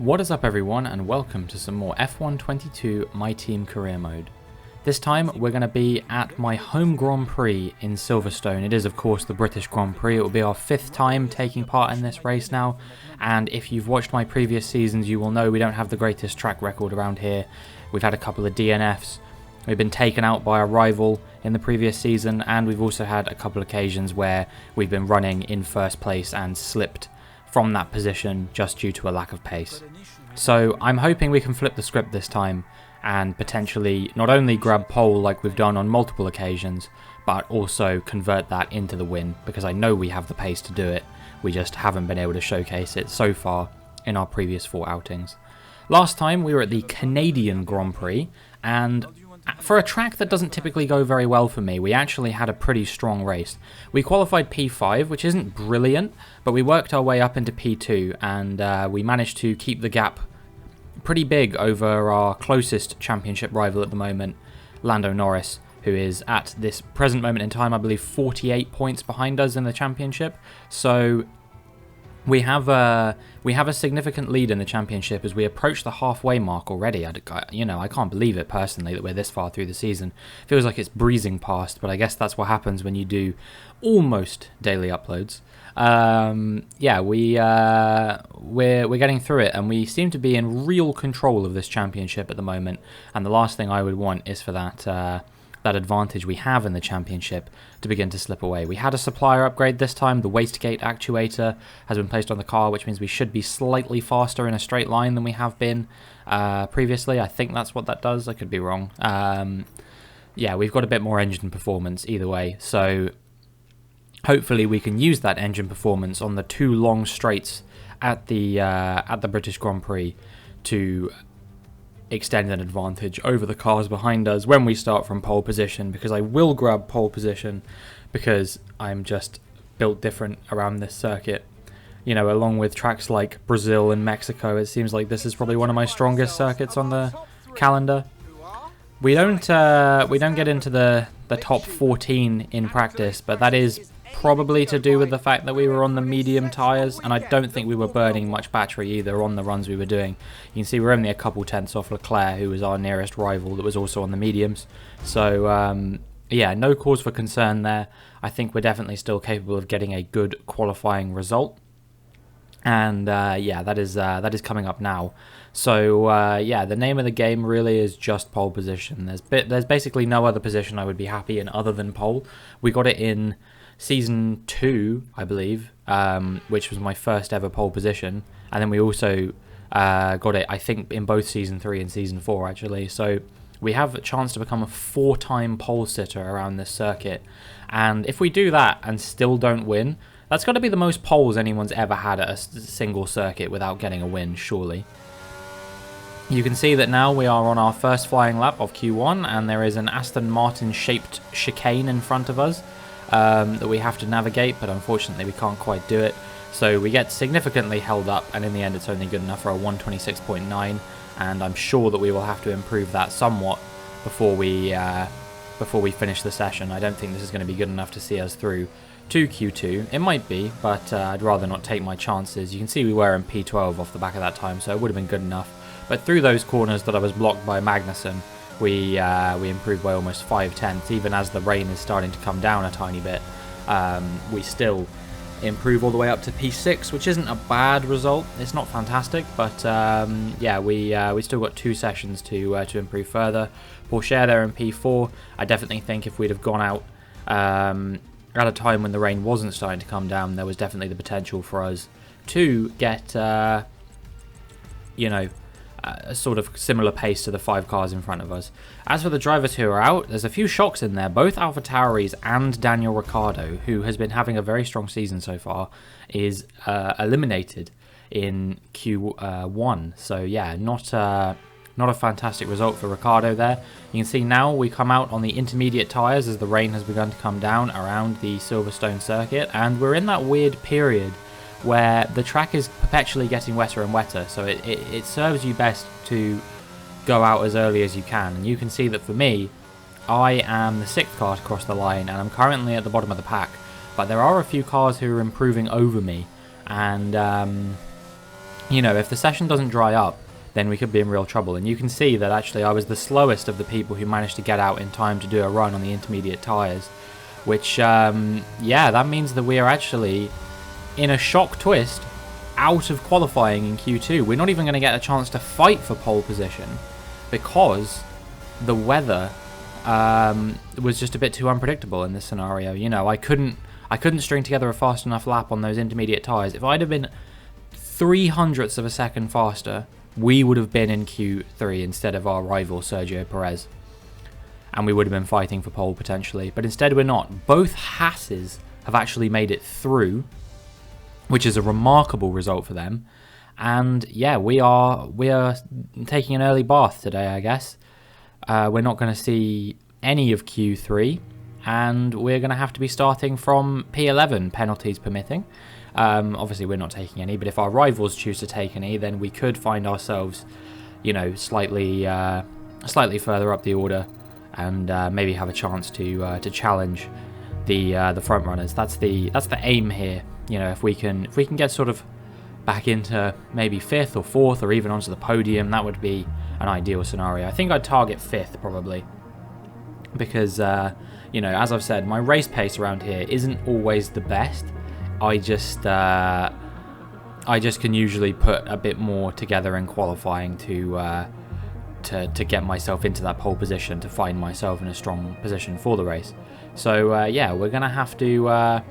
What is up everyone, and welcome to some more F122 My Team Career Mode. This time we're going to be at my home Grand Prix in Silverstone. It is of course the British Grand Prix. It will be our 5th time taking part in this race now, and if you've watched my previous seasons you will know we don't have the greatest track record around here. We've had a couple of DNFs, we've been taken out by a rival in the previous season, and we've also had a couple of occasions where we've been running in first place and slipped from that position just due to a lack of pace. So I'm hoping we can flip the script this time and potentially not only grab pole like we've done on multiple occasions, but also convert that into the win, because I know we have the pace to do it. We just haven't been able to showcase it so far in our previous 4 outings. Last time we were at the Canadian Grand Prix, and for a track that doesn't typically go very well for me, we actually had a pretty strong race. We qualified P5, which isn't brilliant, but we worked our way up into P2, and we managed to keep the gap pretty big over our closest championship rival at the moment, Lando Norris, who is at this present moment in time, I believe, 48 points behind us in the championship. So we have a significant lead in the championship as we approach the halfway mark already. I can't believe it personally that we're this far through the season. Feels like it's breezing past, but I guess that's what happens when you do almost daily uploads. We're getting through it, and we seem to be in real control of this championship at the moment. And the last thing I would want is for that advantage we have in the championship to begin to slip away. We had a supplier upgrade this time. The wastegate actuator has been placed on the car, which means we should be slightly faster in a straight line than we have been previously. I think that's what that does. I could be wrong. We've got a bit more engine performance either way, so hopefully we can use that engine performance on the 2 long straights at the British Grand Prix to extend an advantage over the cars behind us when we start from pole position, because I will grab pole position because I'm just built different around this circuit. You know, along with tracks like Brazil and Mexico, it seems like this is probably one of my strongest circuits on the calendar. We don't get into the top 14 in practice, but that is probably to do with the fact that we were on the medium tyres, and I don't think we were burning much battery either on the runs we were doing. You can see we're only a couple tenths off Leclerc, who was our nearest rival that was also on the mediums. So no cause for concern there. I think we're definitely still capable of getting a good qualifying result, and that is coming up now. So the name of the game really is just pole position. There's basically no other position I would be happy in other than pole. We got it in Season 2, I believe, which was my first ever pole position, and then we also got it, I think, in both Season 3 and Season 4, actually. So we have a chance to become a 4-time pole sitter around this circuit, and if we do that and still don't win, that's got to be the most poles anyone's ever had at a single circuit without getting a win, surely. You can see that now we are on our first flying lap of Q1, and there is an Aston Martin-shaped chicane in front of us that we have to navigate, but unfortunately we can't quite do it. So we get significantly held up, and in the end it's only good enough for a 126.9, and I'm sure that we will have to improve that somewhat before we finish the session. I don't think this is going to be good enough to see us through to Q2. It might be, but I'd rather not take my chances. You can see we were in P12 off the back of that time, so it would have been good enough. But through those corners that I was blocked by Magnussen, we improved by almost 5 tenths. Even as the rain is starting to come down a tiny bit, we still improve all the way up to P6, which isn't a bad result. It's not fantastic, but we still got 2 sessions to improve further. Porsche there in P4. I definitely think if we'd have gone out at a time when the rain wasn't starting to come down, there was definitely the potential for us to get a sort of similar pace to the 5 cars in front of us. As for the drivers who are out, there's a few shocks in there. Both AlphaTauris and Daniel Ricciardo, who has been having a very strong season so far, is eliminated in Q1. So yeah, not a fantastic result for Ricciardo there. You can see now we come out on the intermediate tyres as the rain has begun to come down around the Silverstone circuit, and we're in that weird period where the track is perpetually getting wetter and wetter, so it serves you best to go out as early as you can. And you can see that for me, I am the 6th car to cross the line, and I'm currently at the bottom of the pack, but there are a few cars who are improving over me, and you know, if the session doesn't dry up, then we could be in real trouble. And you can see that actually I was the slowest of the people who managed to get out in time to do a run on the intermediate tyres, which, yeah, that means that we are actually in a shock twist out of qualifying in Q2. We're not even going to get a chance to fight for pole position because the weather was just a bit too unpredictable in this scenario. You know, I couldn't string together a fast enough lap on those intermediate tyres. If I'd have been 0.03 of a second faster, we would have been in Q3 instead of our rival Sergio Perez, and we would have been fighting for pole potentially, but instead we're not. Both Haas's have actually made it through, which is a remarkable result for them. And yeah, we are taking an early bath today, I guess. We're not going to see any of Q3, and we're going to have to be starting from P11, penalties permitting. Obviously we're not taking any, but if our rivals choose to take any, then we could find ourselves, you know, slightly further up the order, and maybe have a chance to challenge the front runners. That's the aim here. You know, if we can get sort of back into maybe 5th or 4th or even onto the podium, that would be an ideal scenario. I think I'd target 5th probably, because you know, as I've said, my race pace around here isn't always the best. I just can usually put a bit more together in qualifying to get myself into that pole position, to find myself in a strong position for the race. So yeah, we're gonna have to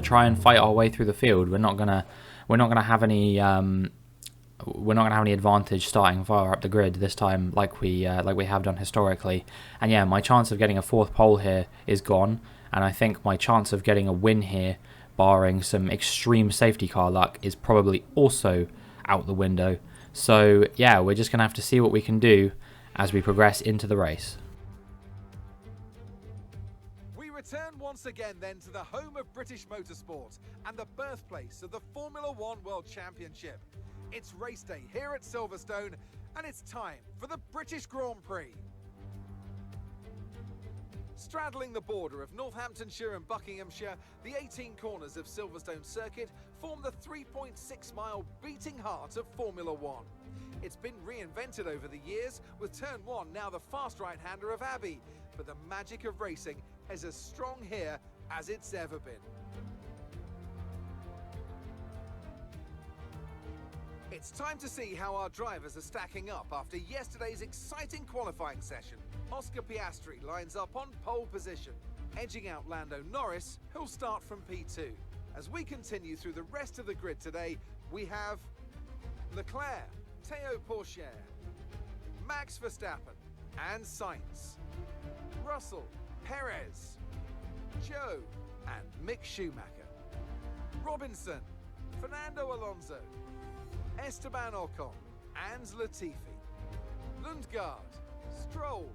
try and fight our way through the field. We're not gonna have any advantage starting far up the grid this time, like we have done historically. And yeah, my chance of getting a 4th pole here is gone. And I think my chance of getting a win here, barring some extreme safety car luck, is probably also out the window. So yeah, we're just going to have to see what we can do as we progress into the race. We return once again then to the home of British motorsport and the birthplace of the Formula One World Championship. It's race day here at Silverstone, and it's time for the British Grand Prix. Straddling the border of Northamptonshire and Buckinghamshire, the 18 corners of Silverstone Circuit form the 3.6-mile beating heart of Formula One. It's been reinvented over the years, with Turn 1 now the fast right-hander of Abbey, but the magic of racing is as strong here as it's ever been. It's time to see how our drivers are stacking up after yesterday's exciting qualifying session. Oscar Piastri lines up on pole position, edging out Lando Norris, who'll start from P2. As we continue through the rest of the grid today, we have Leclerc, Théo Pourchaire, Max Verstappen and Sainz, Russell, Perez, Joe and Mick Schumacher, Robinson, Fernando Alonso, Esteban Ocon and Latifi, Lundgaard, Stroll,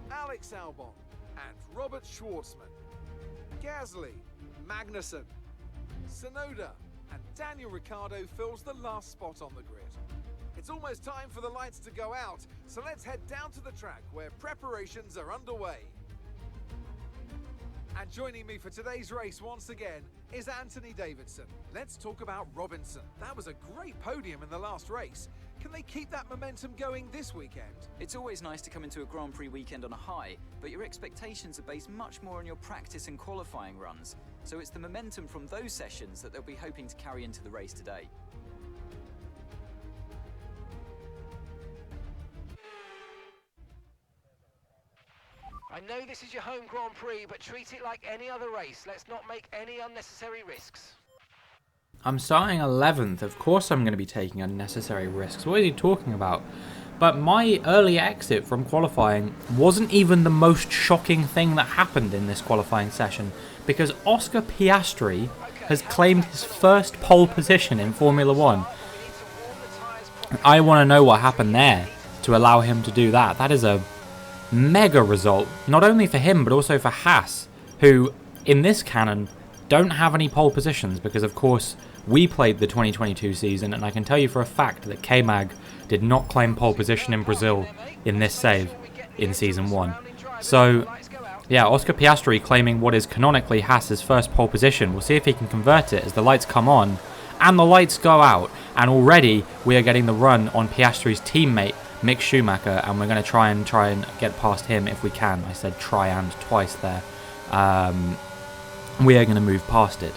Alex Albon and Robert Schwartzman, Gasly, Magnussen, Tsunoda and Daniel Ricciardo fills the last spot on the grid. It's almost time for the lights to go out, so let's head down to the track where preparations are underway. And joining me for today's race once again is Anthony Davidson. Let's talk about Robinson. That was a great podium in the last race. Can they keep that momentum going this weekend? It's always nice to come into a Grand Prix weekend on a high, but your expectations are based much more on your practice and qualifying runs. So it's the momentum from those sessions that they'll be hoping to carry into the race today. I know this is your home Grand Prix, but treat it like any other race. Let's not make any unnecessary risks. I'm starting 11th. Of course I'm going to be taking unnecessary risks. What are you talking about? But my early exit from qualifying wasn't even the most shocking thing that happened in this qualifying session, because Oscar Piastri has claimed his first pole position in Formula One. I want to know what happened there to allow him to do that. That is a mega result, not only for him but also for Haas, who in this canon don't have any pole positions because of course we played the 2022 season, and I can tell you for a fact that K-Mag did not claim pole position in Brazil in this save in season 1. So yeah, Oscar Piastri claiming what is canonically Haas's first pole position. We'll see if he can convert it as the lights come on, and the lights go out, and already we are getting the run on Piastri's teammate Mick Schumacher, and we're going to try and get past him if we can. I said try and twice there. We are going to move past it.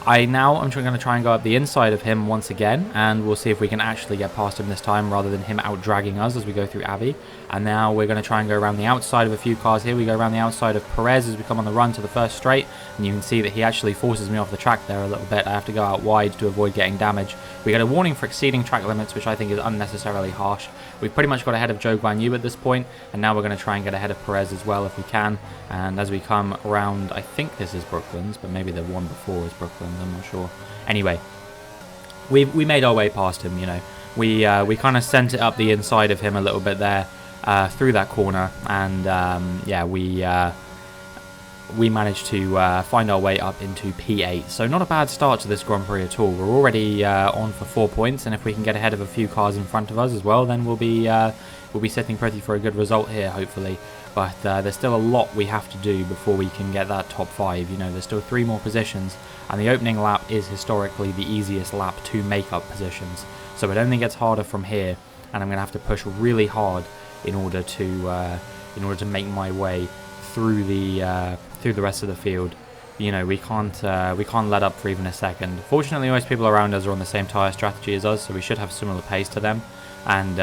I'm going to try and go up the inside of him once again, and we'll see if we can actually get past him this time rather than him out-dragging us as we go through Abbey. And now we're going to try and go around the outside of a few cars here. We go around the outside of Perez as we come on the run to the first straight, and you can see that he actually forces me off the track there a little bit. I have to go out wide to avoid getting damage. We get a warning for exceeding track limits, which I think is unnecessarily harsh. We've pretty much got ahead of Zhou Guanyu at this point, and now we're going to try and get ahead of Perez as well if we can. And as we come around, I think this is Brooklands, but maybe the one before is Brooklands, I'm not sure. Anyway, we made our way past him, you know. We kind of sent it up the inside of him a little bit there through that corner, and yeah, we managed to find our way up into P8. So not a bad start to this Grand Prix at all. We're already on for 4 points, and if we can get ahead of a few cars in front of us as well, then we'll be sitting pretty for a good result here, hopefully. But there's still a lot we have to do before we can get that top 5. You know, there's still 3 more positions, and the opening lap is historically the easiest lap to make up positions. So it only gets harder from here, and I'm going to have to push really hard in order to make my way through the rest of the field. You know, we can't let up for even a second. Fortunately, most people around us are on the same tyre strategy as us, so we should have similar pace to them. And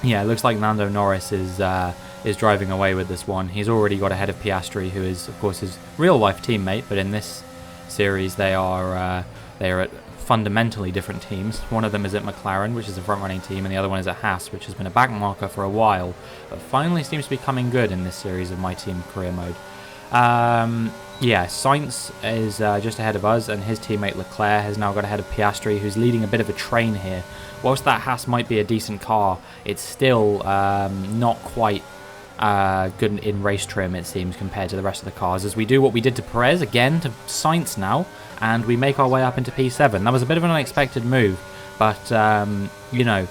yeah, it looks like Lando Norris is driving away with this one. He's already got ahead of Piastri, who is of course his real life teammate, but in this series they are at fundamentally different teams. One of them is at McLaren, which is a front running team, and the other one is at Haas, which has been a back marker for a while, but finally seems to be coming good in this series of My Team career mode. Yeah, Sainz is just ahead of us, and his teammate Leclerc has now got ahead of Piastri, who's leading a bit of a train here. Whilst that Haas might be a decent car, it's still not quite good in race trim, it seems, compared to the rest of the cars, as we do what we did to Perez again to Sainz now, and we make our way up into P7. That was a bit of an unexpected move, but you know,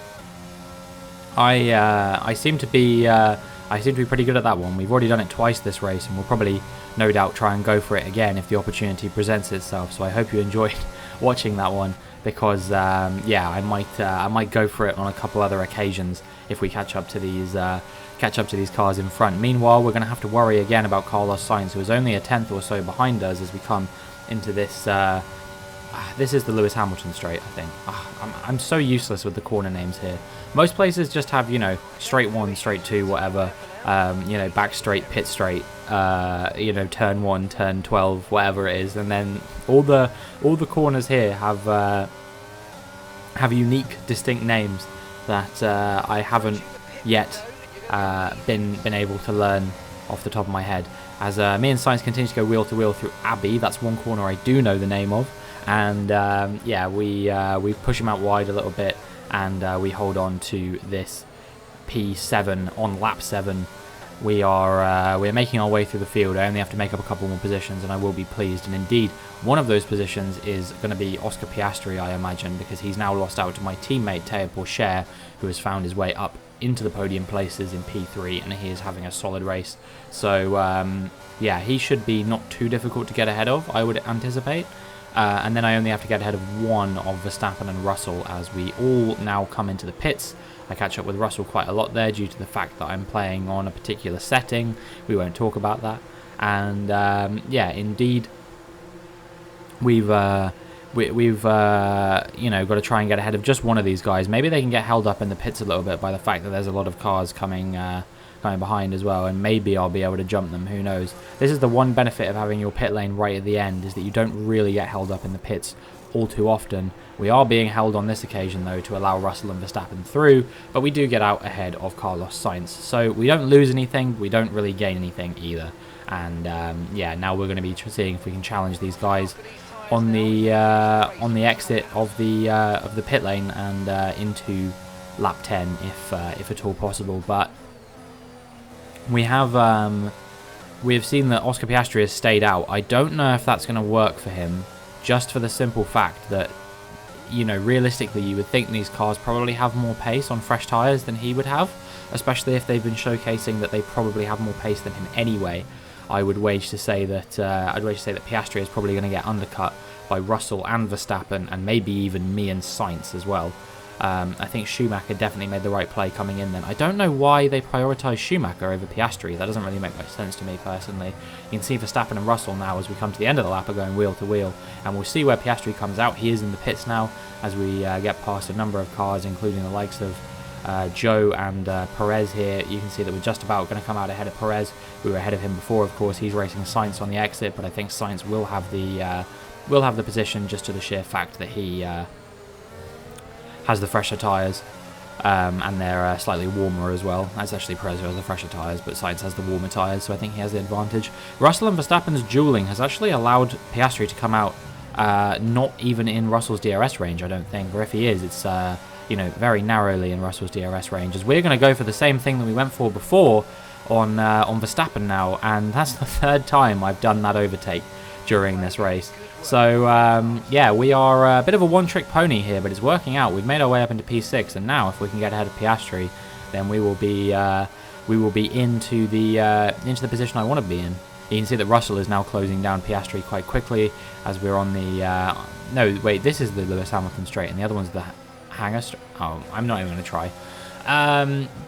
I seem to be pretty good at that one. We've already done it twice this race, and we'll probably no doubt try and go for it again if the opportunity presents itself. So I hope you enjoyed watching that one, because yeah, I might go for it on a couple other occasions if we catch up to these cars in front. Meanwhile, we're going to have to worry again about Carlos Sainz, who is only a tenth or so behind us as we come into this. This is the Lewis Hamilton straight, I think. I'm so useless with the corner names here. Most places just have, you know, straight 1, straight 2, whatever. You know, back straight, pit straight. You know, turn 1, turn 12, whatever it is, and then all the corners here have unique, distinct names that I haven't yet been able to learn off the top of my head. As me and Sainz continue to go wheel to wheel through Abbey, that's one corner I do know the name of, and yeah, we push him out wide a little bit, and we hold on to this P7 on lap 7. We're making our way through the field. I only have to make up a couple more positions, and I will be pleased. And indeed, one of those positions is going to be Oscar Piastri, I imagine, because he's now lost out to my teammate Théo Pourchaire, who has found his way up into the podium places in P3, and he is having a solid race. So yeah, he should be not too difficult to get ahead of, I would anticipate. And then I only have to get ahead of one of Verstappen and Russell as we all now come into the pits. I catch up with Russell quite a lot there due to the fact that I'm playing on a particular setting. We won't talk about that. And yeah, indeed, we've you know, got to try and get ahead of just one of these guys. Maybe they can get held up in the pits a little bit by the fact that there's a lot of cars coming behind as well, and maybe I'll be able to jump them, who knows. This is the one benefit of having your pit lane right at the end, is that you don't really get held up in the pits all too often. We are being held on this occasion though to allow Russell and Verstappen through, but we do get out ahead of Carlos Sainz, so we don't lose anything, we don't really gain anything either. And yeah, now we're going to be seeing if we can challenge these guys on the exit of the pit lane and into lap 10 if at all possible. But we have seen that Oscar Piastri has stayed out. I don't know if that's going to work for him, just for the simple fact that, you know, realistically you would think these cars probably have more pace on fresh tyres than he would have, especially if they've been showcasing that they probably have more pace than him anyway. I would wager to say that Piastri is probably going to get undercut by Russell and Verstappen, and maybe even me and Sainz as well. I think Schumacher definitely made the right play coming in then. I don't know why they prioritised Schumacher over Piastri. That doesn't really make much sense to me personally. You can see Verstappen and Russell now as we come to the end of the lap are going wheel to wheel, and we'll see where Piastri comes out. He is in the pits now as we get past a number of cars, including the likes of Joe and Perez here. You can see that we're just about going to come out ahead of Perez. We were ahead of him before, of course. He's racing Sainz on the exit, but I think Sainz will have the position just to the sheer fact that he has the fresher tyres, and they're slightly warmer as well. That's actually Perez who has the fresher tyres, but Sainz has the warmer tyres, so I think he has the advantage. Russell and Verstappen's duelling has actually allowed Piastri to come out not even in Russell's DRS range, I don't think, or if he is, it's very narrowly in Russell's DRS range, as we're going to go for the same thing that we went for before on Verstappen now, and that's the third time I've done that overtake during this race. So, yeah, we are a bit of a one-trick pony here, but it's working out. We've made our way up into P6, and now if we can get ahead of Piastri, then we will be into the position I want to be in. You can see that Russell is now closing down Piastri quite quickly as we're on the... no, wait, this is the Lewis Hamilton straight, and the other one's the Hangar straight. Oh, I'm not even going to try.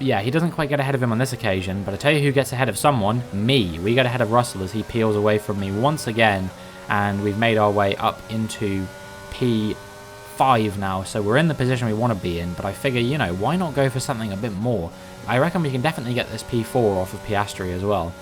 Yeah, he doesn't quite get ahead of him on this occasion, but I tell you who gets ahead of someone? Me. We get ahead of Russell as he peels away from me once again, and we've made our way up into P5 now, so we're in the position we want to be in, but I figure, why not go for something a bit more? I reckon we can definitely get this P4 off of Piastri as well.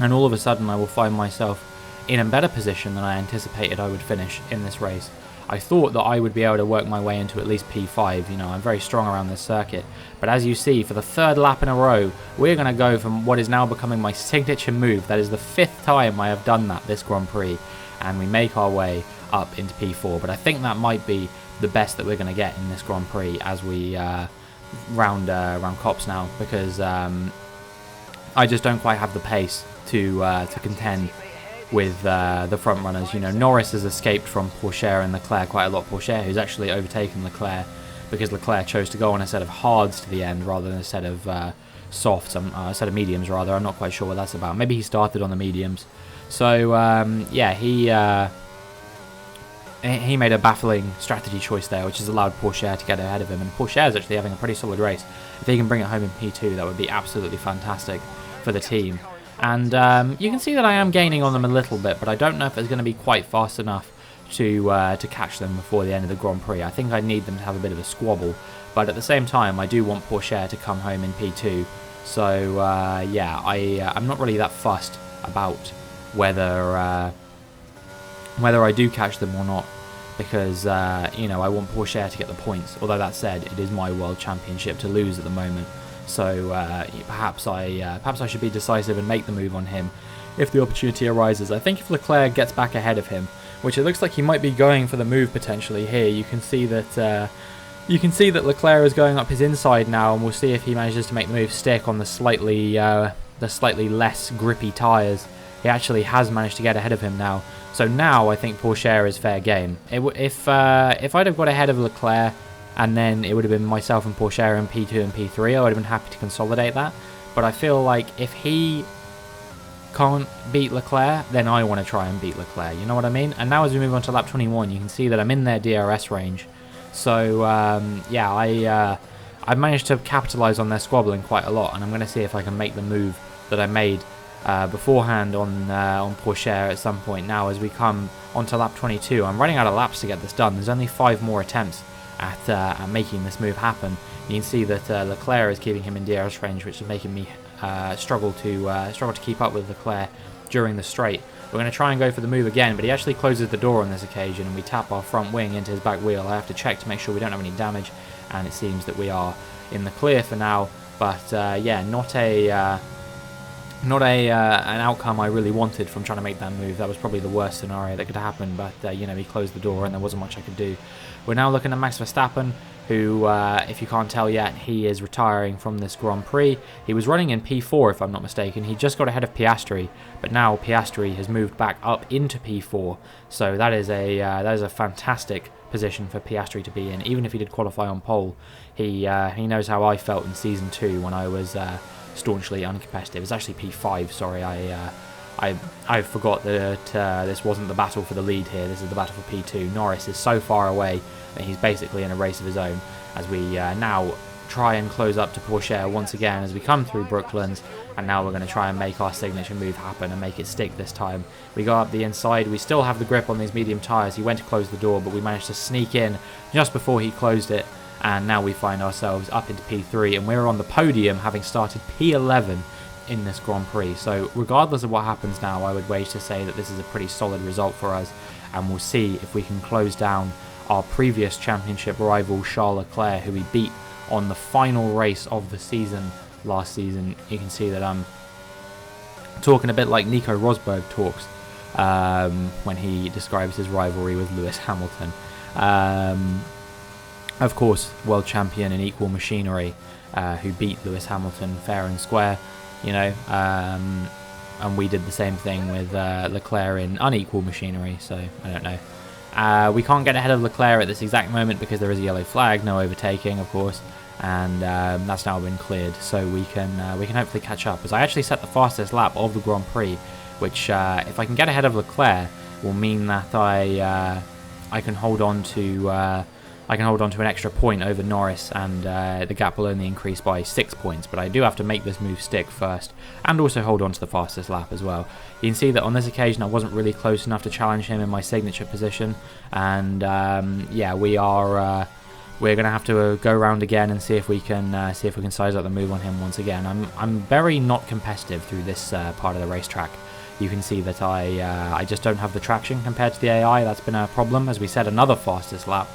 And all of a sudden I will find myself in a better position than I anticipated I would finish in this race. I thought that I would be able to work my way into at least P5, I'm very strong around this circuit. But as you see, for the third lap in a row, we're going to go from what is now becoming my signature move. That is the 5th time I have done that this Grand Prix, and we make our way up into P4. But I think that might be the best that we're going to get in this Grand Prix as we round Cops now, because I just don't quite have the pace to contend with the front runners. Norris has escaped from Pourchaire and Leclerc quite a lot. Pourchaire, who's actually overtaken Leclerc because Leclerc chose to go on a set of hards to the end rather than a set of softs, a set of mediums rather. I'm not quite sure what that's about. Maybe he started on the mediums. So yeah, he made a baffling strategy choice there, which has allowed Pourchaire to get ahead of him. And Pourchaire is actually having a pretty solid race. If he can bring it home in P2, that would be absolutely fantastic for the team. And you can see that I am gaining on them a little bit, but I don't know if it's going to be quite fast enough to catch them before the end of the Grand Prix. I think I need them to have a bit of a squabble, but at the same time I do want Pourchaire to come home in P2. So yeah, I'm not really that fussed about whether I do catch them or not, because I want Pourchaire to get the points. Although that said, it is my World Championship to lose at the moment. So perhaps I should be decisive and make the move on him if the opportunity arises. I think if Leclerc gets back ahead of him, which it looks like he might be going for the move potentially here, you can see that Leclerc is going up his inside now, and we'll see if he manages to make the move stick on the slightly less grippy tyres. He actually has managed to get ahead of him now. So now I think Pourchaire is fair game. If I'd have got ahead of Leclerc, and then it would have been myself and Pourchaire in P2 and P3, I would have been happy to consolidate that. But I feel like if he can't beat Leclerc, then I want to try and beat Leclerc, you know what I mean? And now as we move on to lap 21, you can see that I'm in their DRS range. So yeah, I've managed to capitalise on their squabbling quite a lot, and I'm going to see if I can make the move that I made beforehand on Pourchaire at some point. Now as we come onto lap 22, I'm running out of laps to get this done. There's only 5 more attempts at making this move happen. You can see that Leclerc is keeping him in DRS range, which is making me struggle to keep up with Leclerc during the straight. We're going to try and go for the move again, but he actually closes the door on this occasion, and we tap our front wing into his back wheel. I have to check to make sure we don't have any damage, and it seems that we are in the clear for now. But yeah, not an outcome I really wanted from trying to make that move. That was probably the worst scenario that could happen, but he closed the door and there wasn't much I could do. We're now looking at Max Verstappen, who, if you can't tell yet, he is retiring from this Grand Prix. He was running in P4, if I'm not mistaken. He just got ahead of Piastri, but now Piastri has moved back up into P4. So that is a fantastic position for Piastri to be in. Even if he did qualify on pole, he knows how I felt in Season 2 when I was staunchly uncompetitive. It's actually P5, sorry, I forgot that this wasn't the battle for the lead here. This is the battle for P2. Norris is so far away that he's basically in a race of his own, as we now try and close up to Porsche once again as we come through Brooklands, and now we're going to try and make our signature move happen and make it stick this time. We go up the inside. We still have the grip on these medium tyres. He went to close the door, but we managed to sneak in just before he closed it, and now we find ourselves up into P3, and we're on the podium having started P11 in this Grand Prix. So regardless of what happens now, I would wage to say that this is a pretty solid result for us, and we'll see if we can close down our previous championship rival Charles Leclerc, who we beat on the final race of the season last season. You can see that I'm talking a bit like Nico Rosberg talks when he describes his rivalry with Lewis Hamilton. Of course, world champion in equal machinery, who beat Lewis Hamilton fair and square, you know, and we did the same thing with Leclerc in unequal machinery, so I don't know. We can't get ahead of Leclerc at this exact moment because there is a yellow flag, no overtaking, of course, and that's now been cleared, so we can hopefully catch up. As I actually set the fastest lap of the Grand Prix, which if I can get ahead of Leclerc, will mean that I can hold on to an extra point over Norris, and the gap will only increase by 6 points. But I do have to make this move stick first, and also hold on to the fastest lap as well. You can see that on this occasion I wasn't really close enough to challenge him in my signature position, and yeah, we're gonna have to go around again and see if we can size up the move on him once again. I'm very not competitive through this part of the racetrack. You can see that I just don't have the traction compared to the AI. That's been a problem, as we set another fastest lap.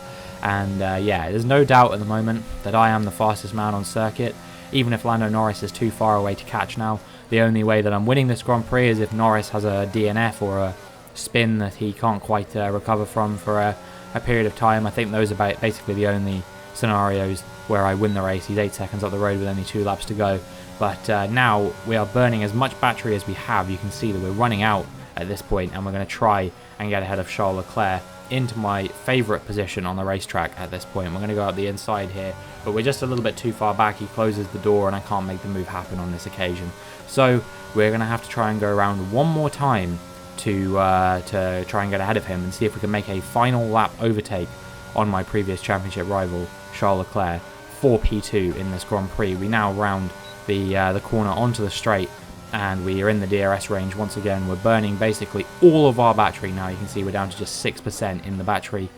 And yeah, there's no doubt at the moment that I am the fastest man on circuit, even if Lando Norris is too far away to catch now. The only way that I'm winning this Grand Prix is if Norris has a DNF or a spin that he can't quite recover from for a period of time. I think those are basically the only scenarios where I win the race. He's 8 seconds up the road with only 2 laps to go. But now we are burning as much battery as we have. You can see that we're running out at this point, and we're going to try and get ahead of Charles Leclerc into my favourite position on the racetrack at this point. We're going to go up the inside here, but we're just a little bit too far back. He closes the door and I can't make the move happen on this occasion. So we're going to have to try and go around one more time to try and get ahead of him and see if we can make a final lap overtake on my previous championship rival, Charles Leclerc, for P2 in this Grand Prix. We now round the corner onto the straight, and we are in the DRS range once again. We're burning basically all of our battery now. You can see we're down to just 6% in the battery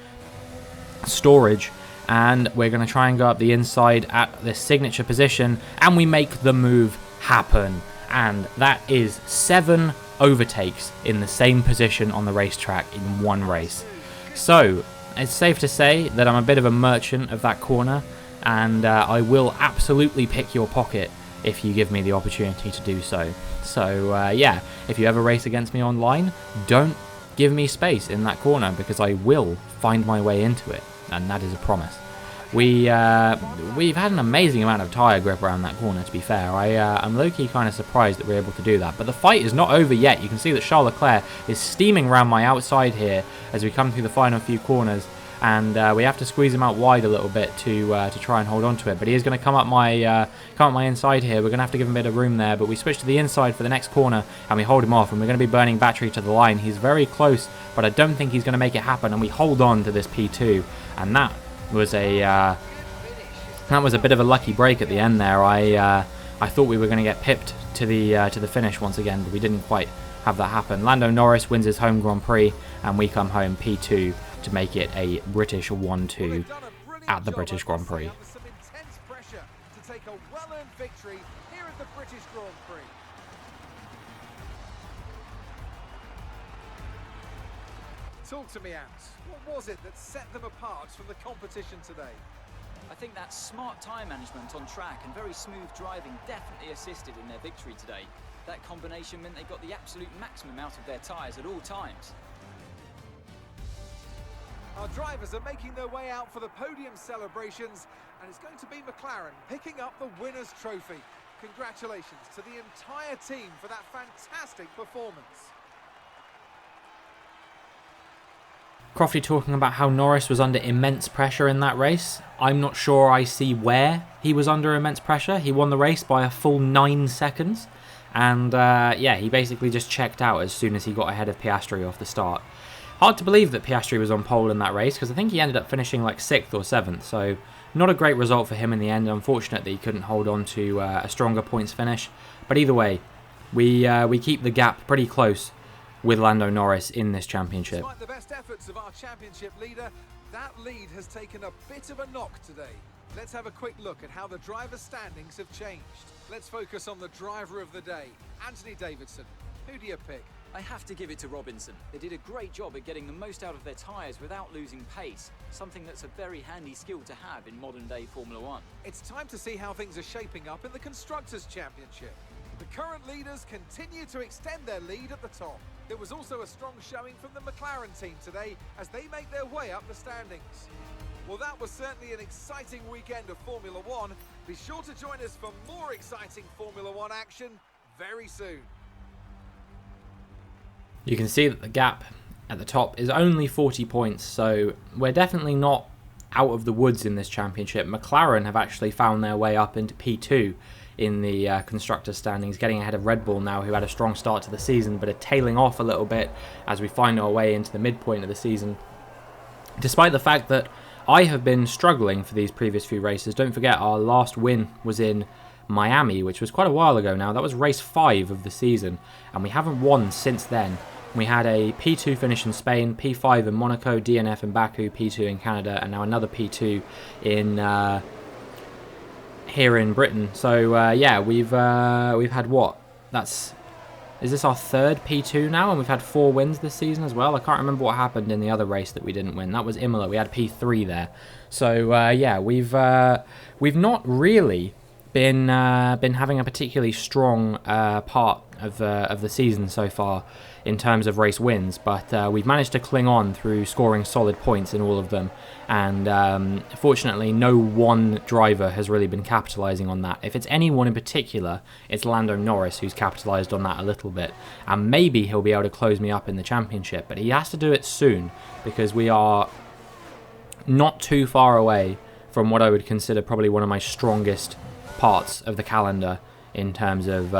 storage, and we're going to try and go up the inside at this signature position, and we make the move happen. And that is 7 overtakes in the same position on the racetrack in one race. So it's safe to say that I'm a bit of a merchant of that corner, and I will absolutely pick your pocket if you give me the opportunity to do so. So yeah, if you ever race against me online, don't give me space in that corner, because I will find my way into it, and that is a promise. We've had an amazing amount of tyre grip around that corner, to be fair. I'm low-key kind of surprised that we're able to do that, but the fight is not over yet. You can see that Charles Leclerc is steaming around my outside here as we come through the final few corners, and we have to squeeze him out wide a little bit to try and hold on to it. But he is going to come up my inside here. We're going to have to give him a bit of room there, but we switch to the inside for the next corner and we hold him off, and we're going to be burning battery to the line. He's very close, but I don't think he's going to make it happen, and we hold on to this P2, and that was a bit of a lucky break at the end there. I thought we were going to get pipped to the finish once again, but we didn't quite have that happen. Lando Norris wins his home Grand Prix, and we come home P2 to make it a British 1-2 at the British Grand Prix. Under some intense pressure to take a well-earned victory here at the British Grand Prix. Talk to me, Ants. What was it that set them apart from the competition today? I think that smart tyre management on track and very smooth driving definitely assisted in their victory today. That combination meant they got the absolute maximum out of their tyres at all times. Our drivers are making their way out for the podium celebrations, and it's going to be McLaren picking up the winner's trophy. Congratulations to the entire team for that fantastic performance. Crofty talking about how Norris was under immense pressure in that race. I'm not sure I see where he was under immense pressure. He won the race by a full 9 seconds. And yeah, he basically just checked out as soon as he got ahead of Piastri off the start. Hard to believe that Piastri was on pole in that race, because I think he ended up finishing like 6th or 7th, so not a great result for him in the end. Unfortunate that he couldn't hold on to a stronger points finish, but either way, we keep the gap pretty close with Lando Norris in this championship. Despite the best efforts of our championship leader, that lead has taken a bit of a knock today. Let's have a quick look at how the driver standings have changed. Let's focus on the driver of the day, Anthony Davidson. Who do you pick? I have to give it to Robinson. They did a great job at getting the most out of their tyres without losing pace, something that's a very handy skill to have in modern-day Formula One. It's time to see how things are shaping up in the Constructors' Championship. The current leaders continue to extend their lead at the top. There was also a strong showing from the McLaren team today as they make their way up the standings. Well, that was certainly an exciting weekend of Formula One. Be sure to join us for more exciting Formula One action very soon. You can see that the gap at the top is only 40 points, so we're definitely not out of the woods in this championship. McLaren have actually found their way up into P2 in the constructors standings, getting ahead of Red Bull now, who had a strong start to the season but are tailing off a little bit as we find our way into the midpoint of the season. Despite the fact that I have been struggling for these previous few races. Don't forget, our last win was in Miami, which was quite a while ago now. That was race 5 of the season, and we haven't won since then. We had a P2 finish in Spain, P5 in Monaco, DNF in Baku, P2 in Canada, and now another P2 in here in Britain. So yeah, we've had what? Is this our 3rd P2 now? And we've had 4 wins this season as well. I can't remember what happened in the other race that we didn't win. That was Imola. We had P3 there. So yeah, we've not really been having a particularly strong part of the season so far in terms of race wins, but we've managed to cling on through scoring solid points in all of them, and fortunately no one driver has really been capitalising on that. If it's anyone in particular, it's Lando Norris who's capitalised on that a little bit, and maybe he'll be able to close me up in the championship, but he has to do it soon because we are not too far away from what I would consider probably one of my strongest parts of the calendar in terms of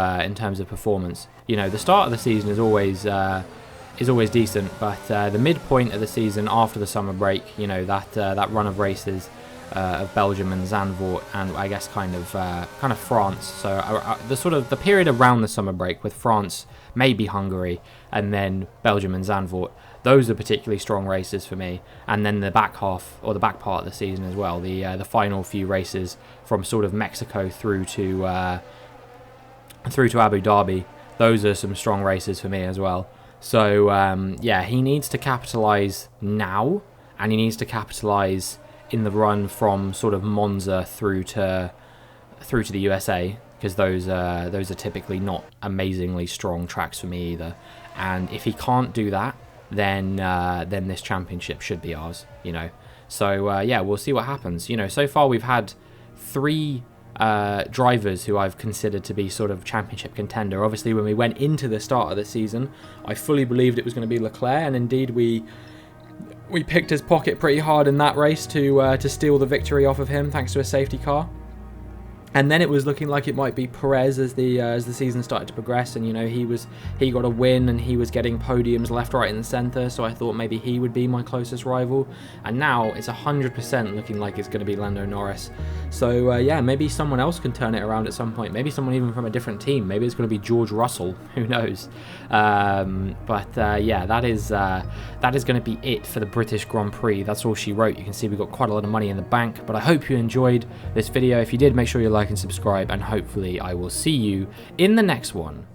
performance. You know, the start of the season is always decent, but the midpoint of the season after the summer break, you know, that run of races of Belgium and Zandvoort, and I guess kind of France. So the period around the summer break with France, maybe Hungary, and then Belgium and Zandvoort. Those are particularly strong races for me, and then the back half or the back part of the season as well. The final few races from sort of Mexico through to Abu Dhabi. Those are some strong races for me as well. So yeah, he needs to capitalise now, and he needs to capitalise in the run from sort of Monza through to the USA, because those are typically not amazingly strong tracks for me either. And if he can't do that, then this championship should be ours, you know. So yeah, we'll see what happens. You know, so far we've had 3 drivers who I've considered to be sort of championship contender. Obviously, when we went into the start of the season, I fully believed it was going to be Leclerc, and indeed we picked his pocket pretty hard in that race to steal the victory off of him thanks to a safety car. And then it was looking like it might be Perez as the season started to progress, and you know he got a win and he was getting podiums left, right, and centre. So I thought maybe he would be my closest rival, and now it's 100% looking like it's going to be Lando Norris. So yeah, maybe someone else can turn it around at some point. Maybe someone even from a different team. Maybe it's going to be George Russell. Who knows? But yeah, that is going to be it for the British Grand Prix. That's all she wrote. You can see we've got quite a lot of money in the bank. But I hope you enjoyed this video. If you did, make sure you like and subscribe, and hopefully I will see you in the next one.